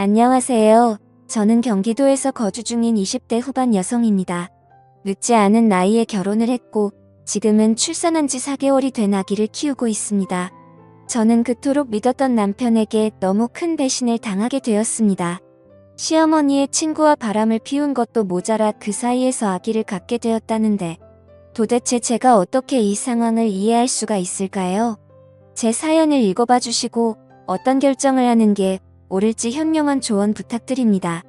안녕하세요. 저는 경기도에서 거주 중인 20대 후반 여성입니다. 늦지 않은 나이에 결혼을 했고 지금은 출산한 지 4개월이 된 아기를 키우고 있습니다. 저는 그토록 믿었던 남편에게 너무 큰 배신을 당하게 되었습니다. 시어머니의 친구와 바람을 피운 것도 모자라 그 사이에서 아기를 갖게 되었다는데 도대체 제가 어떻게 이 상황을 이해할 수가 있을까요? 제 사연을 읽어봐 주시고 어떤 결정을 하는 게 옳을지 현명한 조언 부탁드립니다.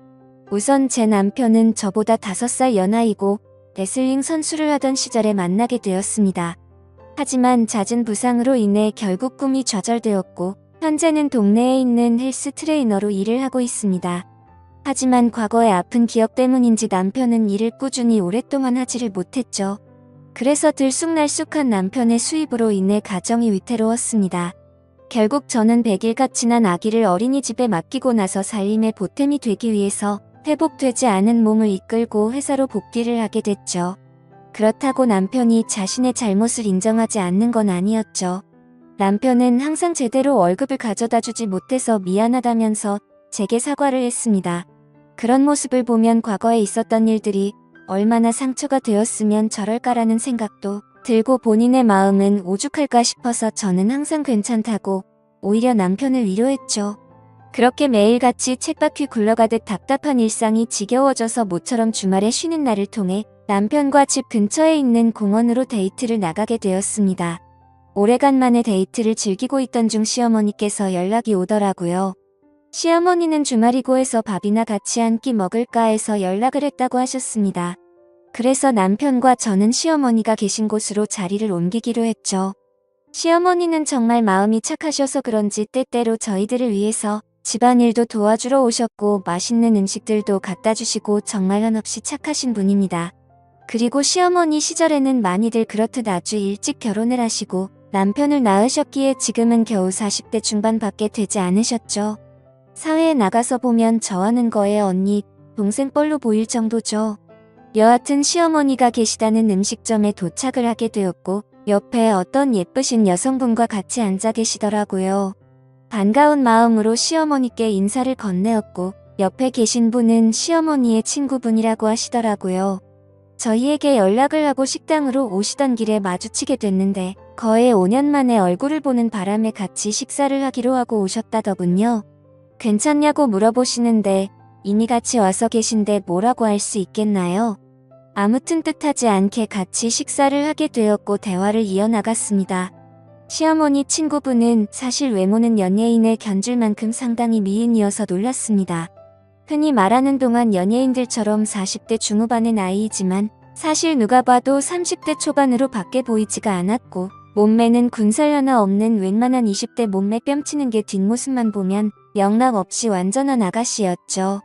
우선 제 남편은 저보다 5살 연하이고 레슬링 선수를 하던 시절에 만나게 되었습니다. 하지만 잦은 부상으로 인해 결국 꿈이 좌절되었고 현재는 동네에 있는 헬스 트레이너로 일을 하고 있습니다. 하지만 과거의 아픈 기억 때문인지 남편은 일을 꾸준히 오랫동안 하지를 못했죠. 그래서 들쑥날쑥한 남편의 수입으로 인해 가정이 위태로웠습니다. 결국 저는 100일가 지난 아기를 어린이집에 맡기고 나서 살림의 보탬이 되기 위해서 회복되지 않은 몸을 이끌고 회사로 복귀를 하게 됐죠. 그렇다고 남편이 자신의 잘못을 인정하지 않는 건 아니었죠. 남편은 항상 제대로 월급을 가져다 주지 못해서 미안하다면서 제게 사과를 했습니다. 그런 모습을 보면 과거에 있었던 일들이 얼마나 상처가 되었으면 저럴까라는 생각도 들고 본인의 마음은 오죽할까 싶어서 저는 항상 괜찮다고 오히려 남편을 위로했죠. 그렇게 매일같이 쳇바퀴 굴러가듯 답답한 일상이 지겨워져서 모처럼 주말에 쉬는 날을 통해 남편과 집 근처에 있는 공원으로 데이트를 나가게 되었습니다. 오래간만에 데이트를 즐기고 있던 중 시어머니께서 연락이 오더라고요. 시어머니는 주말이고 해서 밥이나 같이 한 끼 먹을까 해서 연락을 했다고 하셨습니다. 그래서 남편과 저는 시어머니가 계신 곳으로 자리를 옮기기로 했죠. 시어머니는 정말 마음이 착하셔서 그런지 때때로 저희들을 위해서 집안일도 도와주러 오셨고 맛있는 음식들도 갖다 주시고 정말 한없이 착하신 분입니다. 그리고 시어머니 시절에는 많이들 그렇듯 아주 일찍 결혼을 하시고 남편을 낳으셨기에 지금은 겨우 40대 중반밖에 되지 않으셨죠. 사회에 나가서 보면 저하는 거의 언니, 동생 뻘로 보일 정도죠. 여하튼 시어머니가 계시다는 음식점에 도착을 하게 되었고 옆에 어떤 예쁘신 여성분과 같이 앉아 계시더라고요. 반가운 마음으로 시어머니께 인사를 건네었고 옆에 계신 분은 시어머니의 친구분이라고 하시더라고요. 저희에게 연락을 하고 식당으로 오시던 길에 마주치게 됐는데 거의 5년 만에 얼굴을 보는 바람에 같이 식사를 하기로 하고 오셨다더군요. 괜찮냐고 물어보시는데 이미 같이 와서 계신데 뭐라고 할 수 있겠나요? 아무튼 뜻하지 않게 같이 식사를 하게 되었고 대화를 이어나갔습니다. 시어머니 친구분은 사실 외모는 연예인을 견줄 만큼 상당히 미인이어서 놀랐습니다. 흔히 말하는 동안 연예인들처럼 40대 중후반의 나이이지만 사실 누가 봐도 30대 초반으로 밖에 보이지가 않았고 몸매는 군살 하나 없는 웬만한 20대 몸매 뺨치는 게 뒷모습만 보면 영락 없이 완전한 아가씨였죠.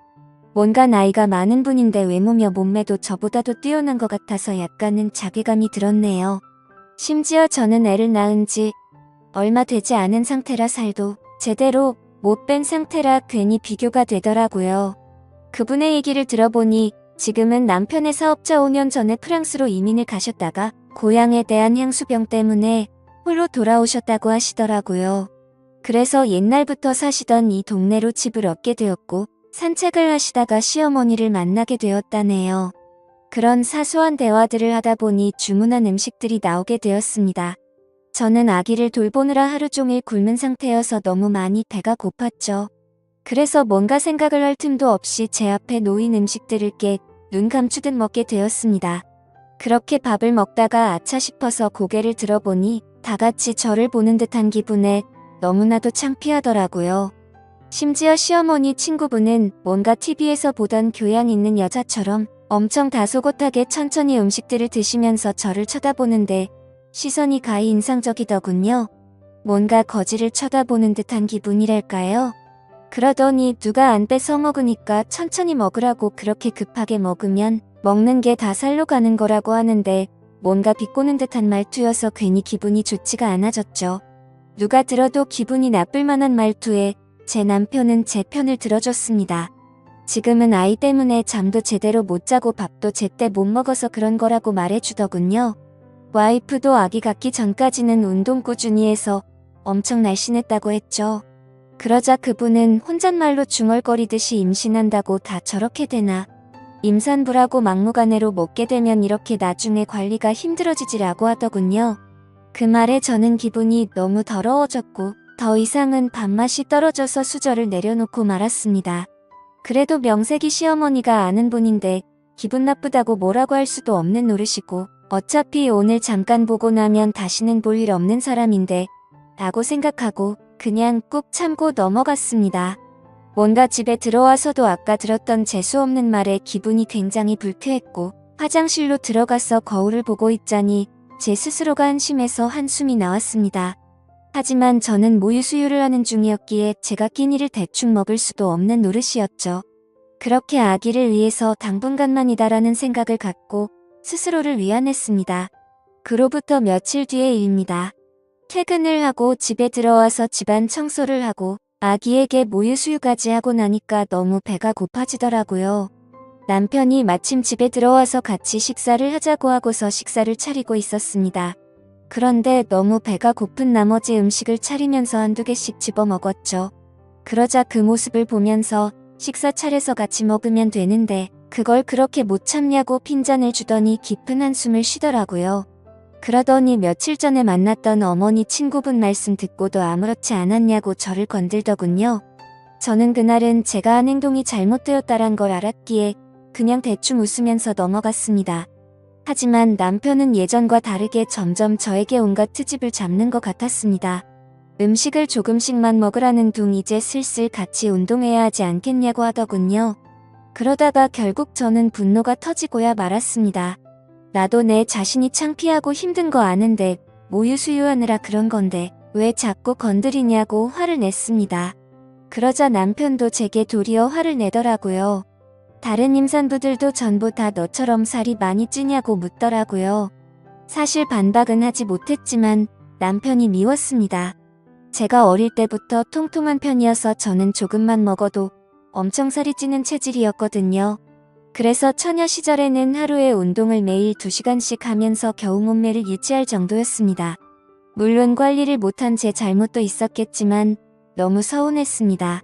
뭔가 나이가 많은 분인데 외모며 몸매도 저보다도 뛰어난 것 같아서 약간은 자괴감이 들었네요. 심지어 저는 애를 낳은 지 얼마 되지 않은 상태라 살도 제대로 못 뺀 상태라 괜히 비교가 되더라고요. 그분의 얘기를 들어보니 지금은 남편의 사업자 5년 전에 프랑스로 이민을 가셨다가 고향에 대한 향수병 때문에 홀로 돌아오셨다고 하시더라고요. 그래서 옛날부터 사시던 이 동네로 집을 얻게 되었고 산책을 하시다가 시어머니를 만나게 되었다네요. 그런 사소한 대화들을 하다 보니 주문한 음식들이 나오게 되었습니다. 저는 아기를 돌보느라 하루 종일 굶은 상태여서 너무 많이 배가 고팠죠. 그래서 뭔가 생각을 할 틈도 없이 제 앞에 놓인 음식들을 눈 감추듯 먹게 되었습니다. 그렇게 밥을 먹다가 아차 싶어서 고개를 들어보니 다 같이 저를 보는 듯한 기분에 너무나도 창피하더라고요. 심지어 시어머니 친구분은 뭔가 TV에서 보던 교양 있는 여자처럼 엄청 다소곳하게 천천히 음식들을 드시면서 저를 쳐다보는데 시선이 가히 인상적이더군요. 뭔가 거지를 쳐다보는 듯한 기분이랄까요? 그러더니 누가 안 뺏어 먹으니까 천천히 먹으라고 그렇게 급하게 먹으면 먹는 게 다 살로 가는 거라고 하는데 뭔가 비꼬는 듯한 말투여서 괜히 기분이 좋지가 않아졌죠. 누가 들어도 기분이 나쁠 만한 말투에 제 남편은 제 편을 들어줬습니다. 지금은 아이 때문에 잠도 제대로 못 자고 밥도 제때 못 먹어서 그런 거라고 말해주더군요. 와이프도 아기 갖기 전까지는 운동 꾸준히 해서 엄청 날씬했다고 했죠. 그러자 그분은 혼잣말로 중얼거리듯이 임신한다고 다 저렇게 되나. 임산부라고 막무가내로 먹게 되면 이렇게 나중에 관리가 힘들어지지라고 하더군요. 그 말에 저는 기분이 너무 더러워졌고 더 이상은 밥맛이 떨어져서 수저를 내려놓고 말았습니다. 그래도 명색이 시어머니가 아는 분인데 기분 나쁘다고 뭐라고 할 수도 없는 노릇이고 어차피 오늘 잠깐 보고 나면 다시는 볼 일 없는 사람인데 라고 생각하고 그냥 꾹 참고 넘어갔습니다. 뭔가 집에 들어와서도 아까 들었던 재수없는 말에 기분이 굉장히 불쾌했고 화장실로 들어가서 거울을 보고 있자니 제 스스로가 한심해서 한숨이 나왔습니다. 하지만 저는 모유 수유를 하는 중이었기에 제가 끼니를 대충 먹을 수도 없는 노릇이었죠. 그렇게 아기를 위해서 당분간만이다라는 생각을 갖고 스스로를 위안했습니다. 그로부터 며칠 뒤의 일입니다. 퇴근을 하고 집에 들어와서 집안 청소를 하고 아기에게 모유 수유까지 하고 나니까 너무 배가 고파지더라고요. 남편이 마침 집에 들어와서 같이 식사를 하자고 하고서 식사를 차리고 있었습니다. 그런데 너무 배가 고픈 나머지 음식을 차리면서 한두 개씩 집어 먹었죠. 그러자 그 모습을 보면서 식사 차려서 같이 먹으면 되는데 그걸 그렇게 못 참냐고 핀잔을 주더니 깊은 한숨을 쉬더라고요. 그러더니 며칠 전에 만났던 어머니 친구분 말씀 듣고도 아무렇지 않았냐고 저를 건들더군요. 저는 그날은 제가 한 행동이 잘못되었다란 걸 알았기에 그냥 대충 웃으면서 넘어갔습니다. 하지만 남편은 예전과 다르게 점점 저에게 온갖 트집을 잡는 것 같았습니다. 음식을 조금씩만 먹으라는 둥 이제 슬슬 같이 운동해야 하지 않겠냐고 하더군요. 그러다가 결국 저는 분노가 터지고야 말았습니다. 나도 내 자신이 창피하고 힘든 거 아는데 모유 수유하느라 그런 건데 왜 자꾸 건드리냐고 화를 냈습니다. 그러자 남편도 제게 도리어 화를 내더라고요. 다른 임산부들도 전부 다 너처럼 살이 많이 찌냐고 묻더라고요. 사실 반박은 하지 못했지만 남편이 미웠습니다. 제가 어릴 때부터 통통한 편이어서 저는 조금만 먹어도 엄청 살이 찌는 체질이었거든요. 그래서 처녀 시절에는 하루에 운동을 매일 2시간씩 하면서 겨우 몸매를 유지할 정도였습니다. 물론 관리를 못한 제 잘못도 있었겠지만 너무 서운했습니다.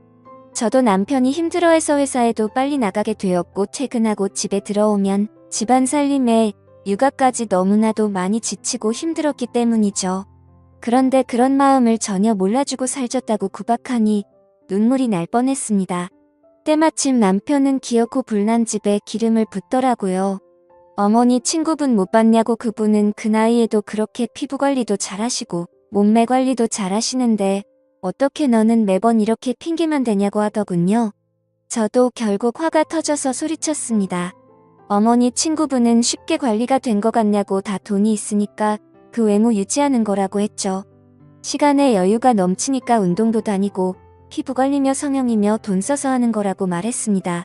저도 남편이 힘들어해서 회사에도 빨리 나가게 되었고 퇴근하고 집에 들어오면 집안 살림에 육아까지 너무나도 많이 지치고 힘들었기 때문이죠. 그런데 그런 마음을 전혀 몰라주고 살쪘다고 구박하니 눈물이 날 뻔했습니다. 때마침 남편은 기어코 불난 집에 기름을 붓더라고요. 어머니 친구분 못 봤냐고. 그분은 그 나이에도 그렇게 피부관리도 잘하시고 몸매 관리도 잘하시는데 어떻게 너는 매번 이렇게 핑계만 대냐고 하더군요. 저도 결국 화가 터져서 소리쳤습니다. 어머니 친구분은 쉽게 관리가 된 것 같냐고. 다 돈이 있으니까 그 외모 유지하는 거라고 했죠. 시간에 여유가 넘치니까 운동도 다니고 피부관리며 성형이며 돈 써서 하는 거라고 말했습니다.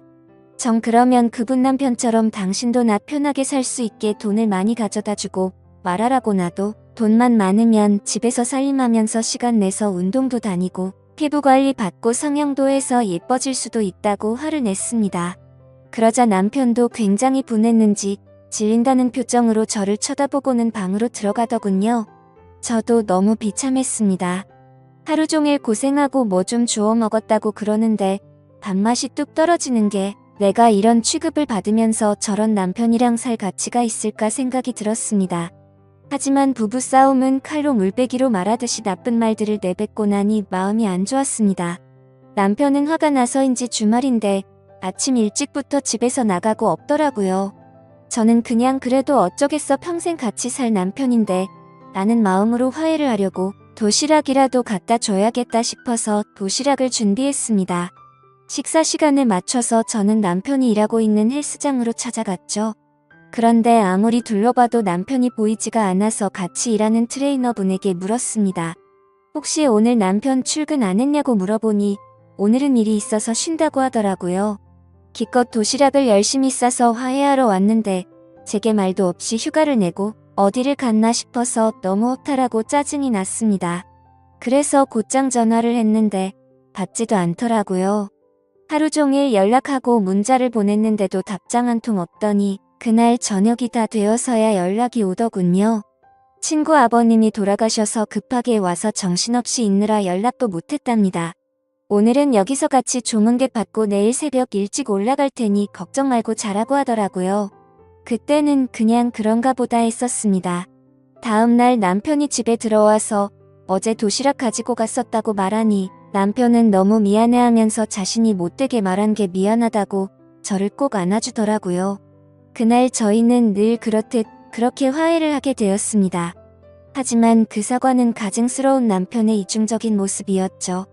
정 그러면 그분 남편처럼 당신도 나 편하게 살 수 있게 돈을 많이 가져다 주고 말하라고. 나도 돈만 많으면 집에서 살림하면서 시간 내서 운동도 다니고 피부관리 받고 성형도 해서 예뻐질 수도 있다고 화를 냈습니다. 그러자 남편도 굉장히 분했는지 질린다는 표정으로 저를 쳐다보고는 방으로 들어가더군요. 저도 너무 비참했습니다. 하루 종일 고생하고 뭐 좀 주워 먹었다고 그러는데 밥맛이 뚝 떨어지는 게 내가 이런 취급을 받으면서 저런 남편이랑 살 가치가 있을까 생각이 들었습니다. 하지만 부부싸움은 칼로 물베기로 말하듯이 나쁜 말들을 내뱉고 나니 마음이 안 좋았습니다. 남편은 화가 나서인지 주말인데 아침 일찍부터 집에서 나가고 없더라고요. 저는 그냥 그래도 어쩌겠어, 평생 같이 살 남편인데 라는 마음으로 화해를 하려고 도시락이라도 갖다 줘야겠다 싶어서 도시락을 준비했습니다. 식사 시간에 맞춰서 저는 남편이 일하고 있는 헬스장으로 찾아갔죠. 그런데 아무리 둘러봐도 남편이 보이지가 않아서 같이 일하는 트레이너분에게 물었습니다. 혹시 오늘 남편 출근 안 했냐고 물어보니 오늘은 일이 있어서 쉰다고 하더라고요. 기껏 도시락을 열심히 싸서 화해하러 왔는데 제게 말도 없이 휴가를 내고 어디를 갔나 싶어서 너무 허탈하고 짜증이 났습니다. 그래서 곧장 전화를 했는데 받지도 않더라고요. 하루 종일 연락하고 문자를 보냈는데도 답장 한 통 없더니 그날 저녁이 다 되어서야 연락이 오더군요. 친구 아버님이 돌아가셔서 급하게 와서 정신없이 있느라 연락도 못했답니다. 오늘은 여기서 같이 조문계 받고 내일 새벽 일찍 올라갈 테니 걱정 말고 자라고 하더라고요. 그때는 그냥 그런가 보다 했었습니다. 다음 날 남편이 집에 들어와서 어제 도시락 가지고 갔었다고 말하니 남편은 너무 미안해하면서 자신이 못되게 말한 게 미안하다고 저를 꼭 안아주더라고요. 그날 저희는 늘 그렇듯 그렇게 화해를 하게 되었습니다. 하지만 그 사과는 가증스러운 남편의 이중적인 모습이었죠.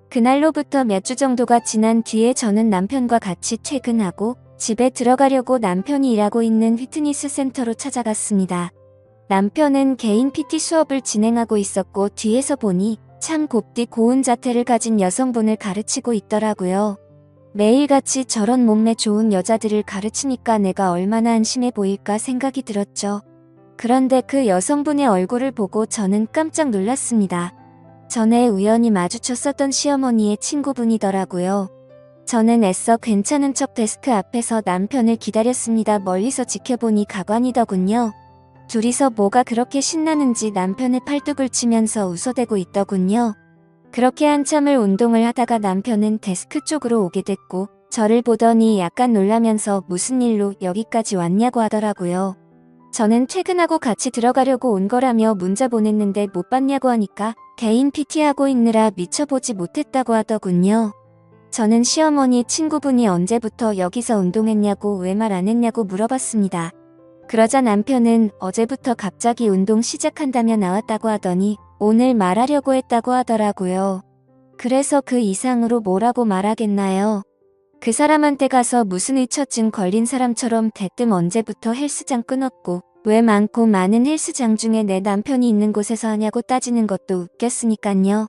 그날로부터 몇 주 정도가 지난 뒤에 저는 남편과 같이 퇴근하고 집에 들어가려고 남편이 일하고 있는 피트니스 센터로 찾아갔습니다. 남편은 개인 PT 수업을 진행하고 있었고 뒤에서 보니 참 곱디 고운 자태를 가진 여성분을 가르치고 있더라고요. 매일같이 저런 몸매 좋은 여자들을 가르치니까 내가 얼마나 한심해 보일까 생각이 들었죠. 그런데 그 여성분의 얼굴을 보고 저는 깜짝 놀랐습니다. 전에 우연히 마주쳤었던 시어머니의 친구분이더라고요. 저는 애써 괜찮은 척 데스크 앞에서 남편을 기다렸습니다. 멀리서 지켜보니 가관이더군요. 둘이서 뭐가 그렇게 신나는지 남편의 팔뚝을 치면서 웃어대고 있더군요. 그렇게 한참을 운동을 하다가 남편은 데스크 쪽으로 오게 됐고 저를 보더니 약간 놀라면서 무슨 일로 여기까지 왔냐고 하더라고요. 저는 퇴근하고 같이 들어가려고 온 거라며 문자 보냈는데 못 봤냐고 하니까 개인 PT하고 있느라 미쳐보지 못했다고 하더군요. 저는 시어머니 친구분이 언제부터 여기서 운동했냐고 왜 말 안 했냐고 물어봤습니다. 그러자 남편은 어제부터 갑자기 운동 시작한다며 나왔다고 하더니 오늘 말하려고 했다고 하더라고요. 그래서 그 이상으로 뭐라고 말하겠나요? 그 사람한테 가서 무슨 의처증 걸린 사람처럼 대뜸 언제부터 헬스장 끊었고 왜 많고 많은 헬스장 중에 내 남편이 있는 곳에서 하냐고 따지는 것도 웃겼으니깐요.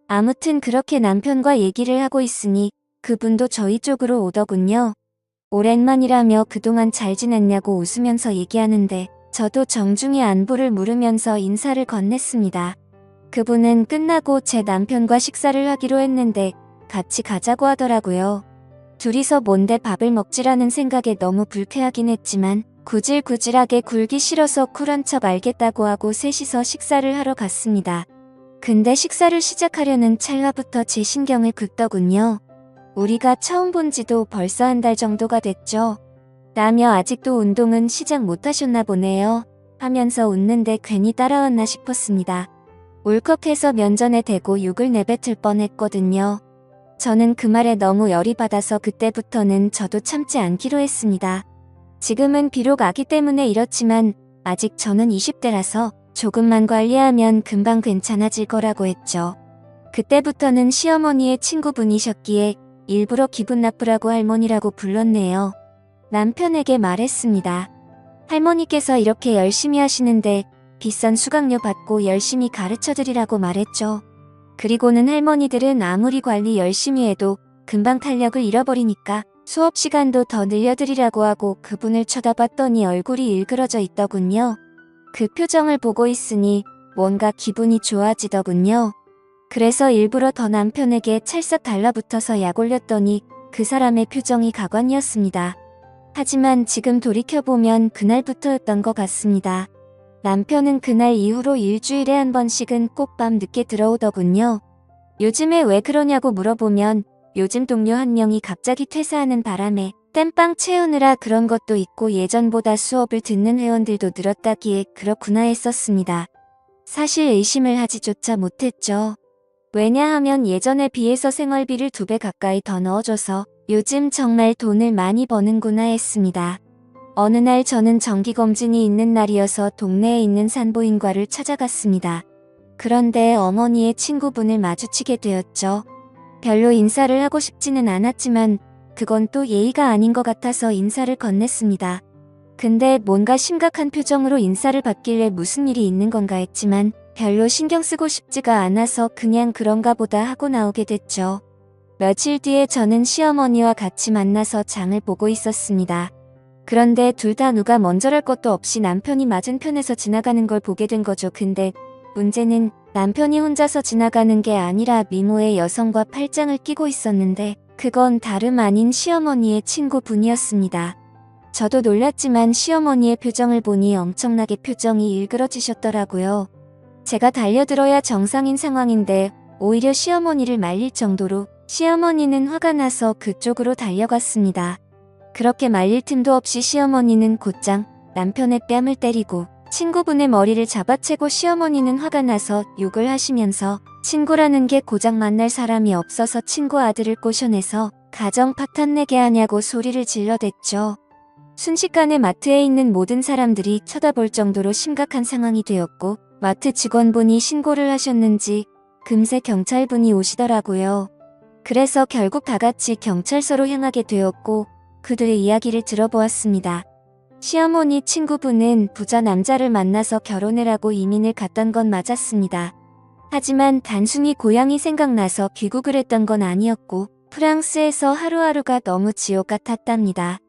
아무튼 그렇게 남편과 얘기를 하고 있으니 그분도 저희 쪽으로 오더군요. 오랜만이라며 그동안 잘 지냈냐고 웃으면서 얘기하는데 저도 정중히 안부를 물으면서 인사를 건넸습니다. 그분은 끝나고 제 남편과 식사를 하기로 했는데 같이 가자고 하더라고요. 둘이서 뭔데 밥을 먹지라는 생각에 너무 불쾌하긴 했지만 구질구질하게 굴기 싫어서 쿨한 척 알겠다고 하고 셋이서 식사를 하러 갔습니다. 근데 식사를 시작하려는 찰나부터 제 신경을 긁더군요. 우리가 처음 본 지도 벌써 한 달 정도가 됐죠. 라며 아직도 운동은 시작 못하셨나 보네요. 하면서 웃는데 괜히 따라왔나 싶었습니다. 울컥해서 면전에 대고 욕을 내뱉을 뻔했거든요. 저는 그 말에 너무 열이 받아서 그때부터는 저도 참지 않기로 했습니다. 지금은 비록 아기 때문에 이렇지만 아직 저는 20대라서 조금만 관리하면 금방 괜찮아질 거라고 했죠. 그때부터는 시어머니의 친구분이셨기에 일부러 기분 나쁘라고 할머니라고 불렀네요. 남편에게 말했습니다. 할머니께서 이렇게 열심히 하시는데 비싼 수강료 받고 열심히 가르쳐드리라고 말했죠. 그리고는 할머니들은 아무리 관리 열심히 해도 금방 탄력을 잃어버리니까 수업 시간도 더 늘려드리라고 하고 그분을 쳐다봤더니 얼굴이 일그러져 있더군요. 그 표정을 보고 있으니 뭔가 기분이 좋아지더군요. 그래서 일부러 더 남편에게 찰싹 달라붙어서 약 올렸더니 그 사람의 표정이 가관이었습니다. 하지만 지금 돌이켜보면 그날부터였던 것 같습니다. 남편은 그날 이후로 일주일에 한 번씩은 꼭 밤 늦게 들어오더군요. 요즘에 왜 그러냐고 물어보면 요즘 동료 한 명이 갑자기 퇴사하는 바람에 땜빵 채우느라 그런 것도 있고 예전보다 수업을 듣는 회원들도 늘었다기에 그렇구나 했었습니다. 사실 의심을 하지조차 못했죠. 왜냐하면 예전에 비해서 생활비를 2배 가까이 더 넣어줘서 요즘 정말 돈을 많이 버는구나 했습니다. 어느 날 저는 정기검진이 있는 날이어서 동네에 있는 산부인과를 찾아갔습니다. 그런데 어머니의 친구분을 마주치게 되었죠. 별로 인사를 하고 싶지는 않았지만 그건 또 예의가 아닌 것 같아서 인사를 건넸습니다. 근데 뭔가 심각한 표정으로 인사를 받길래 무슨 일이 있는 건가 했지만 별로 신경 쓰고 싶지가 않아서 그냥 그런가 보다 하고 나오게 됐죠. 며칠 뒤에 저는 시어머니와 같이 만나서 장을 보고 있었습니다. 그런데 둘 다 누가 먼저랄 것도 없이 남편이 맞은편에서 지나가는 걸 보게 된 거죠. 근데 문제는 남편이 혼자서 지나가는 게 아니라 미모의 여성과 팔짱을 끼고 있었는데 그건 다름 아닌 시어머니의 친구분이었습니다. 저도 놀랐지만 시어머니의 표정을 보니 엄청나게 표정이 일그러지셨더라고요. 제가 달려들어야 정상인 상황인데 오히려 시어머니를 말릴 정도로 시어머니는 화가 나서 그쪽으로 달려갔습니다. 그렇게 말릴 틈도 없이 시어머니는 곧장 남편의 뺨을 때리고 친구분의 머리를 잡아채고 시어머니는 화가 나서 욕을 하시면서 친구라는 게 고작 만날 사람이 없어서 친구 아들을 꼬셔내서 가정 파탄내게 하냐고 소리를 질러댔죠. 순식간에 마트에 있는 모든 사람들이 쳐다볼 정도로 심각한 상황이 되었고 마트 직원분이 신고를 하셨는지 금세 경찰분이 오시더라고요. 그래서 결국 다 같이 경찰서로 향하게 되었고 그들의 이야기를 들어보았습니다. 시어머니 친구분은 부자 남자를 만나서 결혼을 하고 이민을 갔던 건 맞았습니다. 하지만 단순히 고향이 생각나서 귀국을 했던 건 아니었고 프랑스에서 하루하루가 너무 지옥 같았답니다.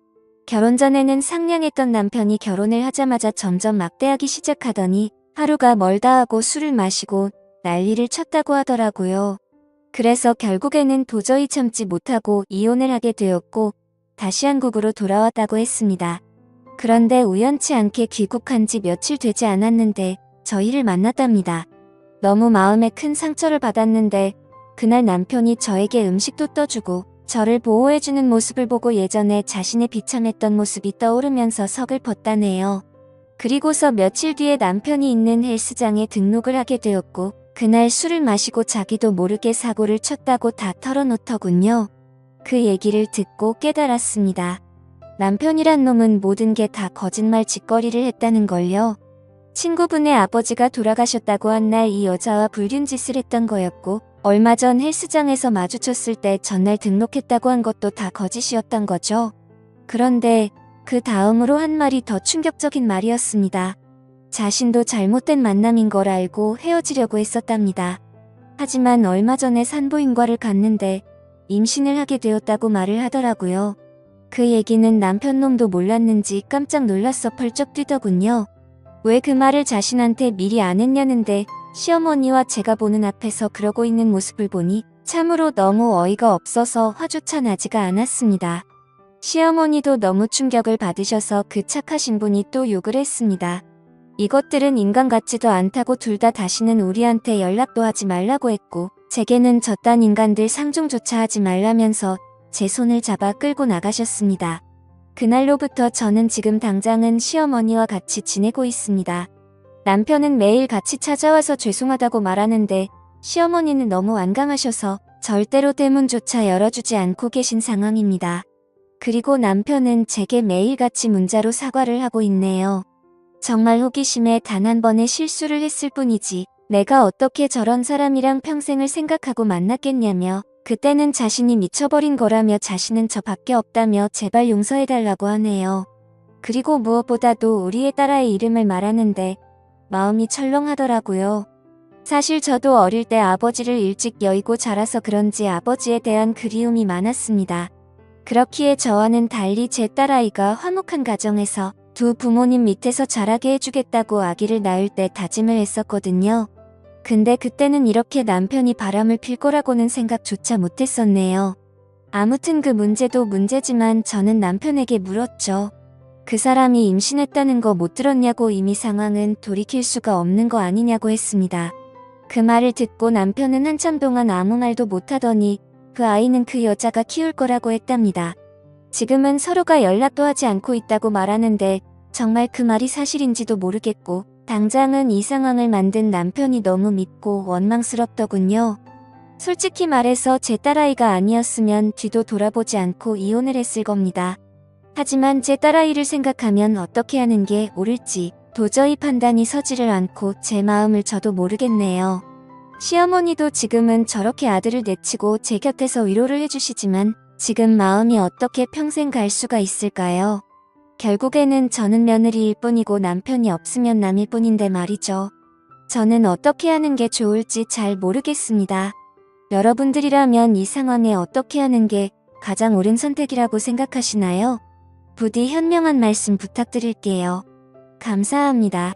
결혼 전에는 상냥했던 남편이 결혼을 하자마자 점점 막대하기 시작하더니 하루가 멀다 하고 술을 마시고 난리를 쳤다고 하더라고요. 그래서 결국에는 도저히 참지 못하고 이혼을 하게 되었고 다시 한국으로 돌아왔다고 했습니다. 그런데 우연치 않게 귀국한 지 며칠 되지 않았는데 저희를 만났답니다. 너무 마음에 큰 상처를 받았는데 그날 남편이 저에게 음식도 떠주고 저를 보호해주는 모습을 보고 예전에 자신의 비참했던 모습이 떠오르면서 서글펐다네요. 그리고서 며칠 뒤에 남편이 있는 헬스장에 등록을 하게 되었고 그날 술을 마시고 자기도 모르게 사고를 쳤다고 다 털어놓더군요. 그 얘기를 듣고 깨달았습니다. 남편이란 놈은 모든 게 다 거짓말 짓거리를 했다는 걸요. 친구분의 아버지가 돌아가셨다고 한 날 이 여자와 불륜 짓을 했던 거였고 얼마 전 헬스장에서 마주쳤을 때 전날 등록했다고 한 것도 다 거짓이었던 거죠. 그런데 그 다음으로 한 말이 더 충격적인 말이었습니다. 자신도 잘못된 만남인 걸 알고 헤어지려고 했었답니다. 하지만 얼마 전에 산부인과를 갔는데 임신을 하게 되었다고 말을 하더라고요. 그 얘기는 남편 놈도 몰랐는지 깜짝 놀라서 펄쩍 뛰더군요. 왜 그 말을 자신한테 미리 안 했냐는데 시어머니와 제가 보는 앞에서 그러고 있는 모습을 보니 참으로 너무 어이가 없어서 화조차 나지가 않았습니다. 시어머니도 너무 충격을 받으셔서 그 착하신 분이 또 욕을 했습니다. 이것들은 인간 같지도 않다고 둘 다 다시는 우리한테 연락도 하지 말라고 했고 제게는 저딴 인간들 상종조차 하지 말라면서 제 손을 잡아 끌고 나가셨습니다. 그날로부터 저는 지금 당장은 시어머니와 같이 지내고 있습니다. 남편은 매일 같이 찾아와서 죄송하다고 말하는데 시어머니는 너무 완강하셔서 절대로 대문조차 열어주지 않고 계신 상황입니다. 그리고 남편은 제게 매일같이 문자로 사과를 하고 있네요. 정말 호기심에 단 한 번의 실수를 했을 뿐이지 내가 어떻게 저런 사람이랑 평생을 생각하고 만났겠냐며 그때는 자신이 미쳐버린 거라며 자신은 저밖에 없다며 제발 용서해달라고 하네요. 그리고 무엇보다도 우리의 딸아이 이름을 말하는데 마음이 철렁하더라고요. 사실 저도 어릴 때 아버지를 일찍 여의고 자라서 그런지 아버지에 대한 그리움이 많았습니다. 그렇기에 저와는 달리 제 딸아이가 화목한 가정에서 두 부모님 밑에서 자라게 해주겠다고 아기를 낳을 때 다짐을 했었거든요. 근데 그때는 이렇게 남편이 바람을 필 거라고는 생각조차 못했었네요. 아무튼 그 문제도 문제지만 저는 남편에게 물었죠. 그 사람이 임신했다는 거 못 들었냐고 이미 상황은 돌이킬 수가 없는 거 아니냐고 했습니다. 그 말을 듣고 남편은 한참 동안 아무 말도 못하더니 그 아이는 그 여자가 키울 거라고 했답니다. 지금은 서로가 연락도 하지 않고 있다고 말하는데 정말 그 말이 사실인지도 모르겠고 당장은 이 상황을 만든 남편이 너무 밉고 원망스럽더군요. 솔직히 말해서 제 딸아이가 아니었으면 뒤도 돌아보지 않고 이혼을 했을 겁니다. 하지만 제 딸아이를 생각하면 어떻게 하는 게 옳을지 도저히 판단이 서지를 않고 제 마음을 저도 모르겠네요. 시어머니도 지금은 저렇게 아들을 내치고 제 곁에서 위로를 해주시지만 지금 마음이 어떻게 평생 갈 수가 있을까요? 결국에는 저는 며느리일 뿐이고 남편이 없으면 남일 뿐인데 말이죠. 저는 어떻게 하는 게 좋을지 잘 모르겠습니다. 여러분들이라면 이 상황에 어떻게 하는 게 가장 옳은 선택이라고 생각하시나요? 부디 현명한 말씀 부탁드릴게요. 감사합니다.